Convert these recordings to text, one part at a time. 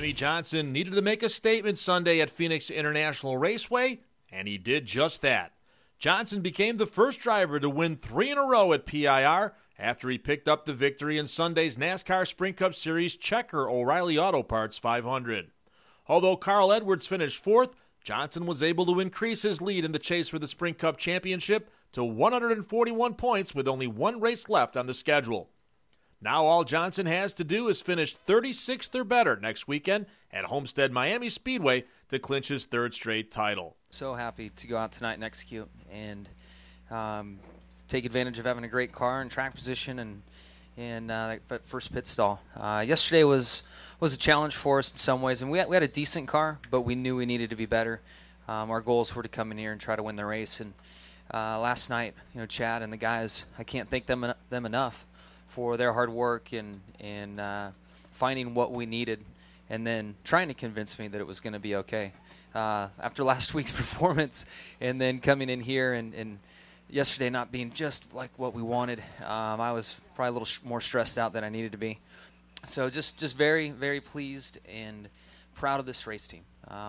Jimmie Johnson needed to make a statement Sunday at Phoenix International Raceway, and he did just that. Johnson became the first driver to win 3 in a row at PIR after he picked up the victory in Sunday's NASCAR Sprint Cup Series Checker O'Reilly Auto Parts 500. Although Carl Edwards finished 4th, Johnson was able to increase his lead in the chase for the Sprint Cup Championship to 141 points with only one race left on the schedule. Now all Johnson has to do is finish 36th or better next weekend at Homestead Miami Speedway to clinch his 3rd straight title. So happy to go out tonight and execute and take advantage of having a great car and track position and that first pit stall. Yesterday was a challenge for us in some ways, and we had a decent car, but we knew we needed to be better. Our goals were to come in here and try to win the race. And last night, Chad and the guys, I can't thank them enough for their hard work and finding what we needed and then trying to convince me that it was going to be okay. After last week's performance and then coming in here and yesterday not being just like what we wanted, I was probably a little more stressed out than I needed to be. So just very, very pleased and proud of this race team.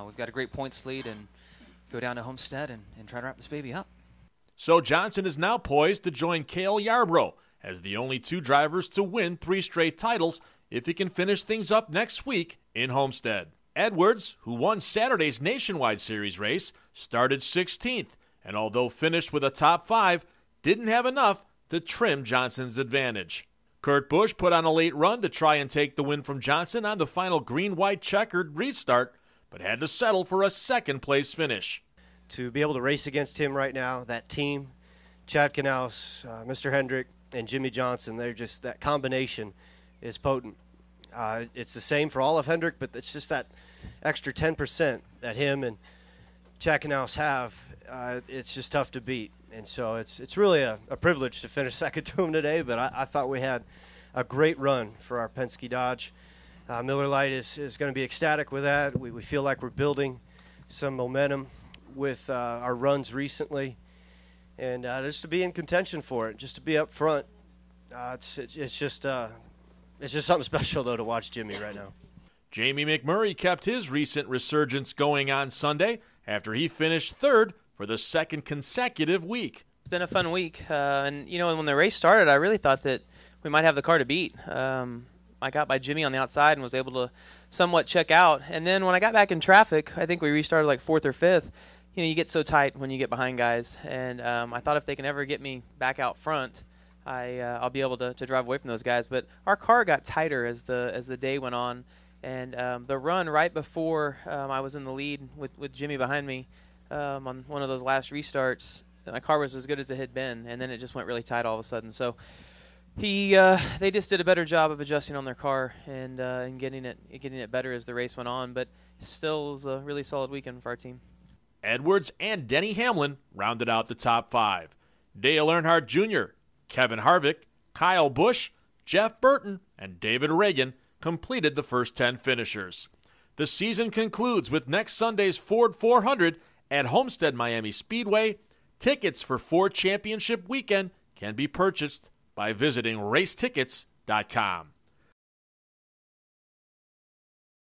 We've got a great points lead and go down to Homestead and try to wrap this baby up. So Johnson is now poised to join Cale Yarbrough as the only 2 drivers to win 3 straight titles if he can finish things up next week in Homestead. Edwards, who won Saturday's Nationwide Series race, started 16th, and although finished with a top 5, didn't have enough to trim Johnson's advantage. Kurt Busch put on a late run to try and take the win from Johnson on the final green-white checkered restart, but had to settle for a 2nd-place finish. To be able to race against him right now, that team, Chad Knaus, Mr. Hendrick, and Jimmie Johnson, they're just, that combination is potent. It's the same for all of Hendrick, but it's just that extra 10% that him and Chad Knaus have. It's just tough to beat. And so it's really a privilege to finish second to him today, but I thought we had a great run for our Penske Dodge. Miller Lite is going to be ecstatic with that. We feel like we're building some momentum with our runs recently. And just to be in contention for it, just to be up front, it's just something special, though, to watch Jimmie right now. Jamie McMurray kept his recent resurgence going on Sunday after he finished 3rd for the 2nd consecutive week. It's been a fun week, and when the race started, I really thought that we might have the car to beat. I got by Jimmie on the outside and was able to somewhat check out, and then when I got back in traffic, I think we restarted like 4th or 5th. You get so tight when you get behind guys, and I thought if they can ever get me back out front, I'll be able to drive away from those guys. But our car got tighter as the day went on, and the run right before I was in the lead with Jimmie behind me on one of those last restarts, my car was as good as it had been, and then it just went really tight all of a sudden. So they just did a better job of adjusting on their car and getting it better as the race went on. But still, it was a really solid weekend for our team. Edwards and Denny Hamlin rounded out the top 5. Dale Earnhardt Jr., Kevin Harvick, Kyle Busch, Jeff Burton, and David Reagan completed the first 10 finishers. The season concludes with next Sunday's Ford 400 at Homestead Miami Speedway. Tickets for Ford Championship Weekend can be purchased by visiting racetickets.com.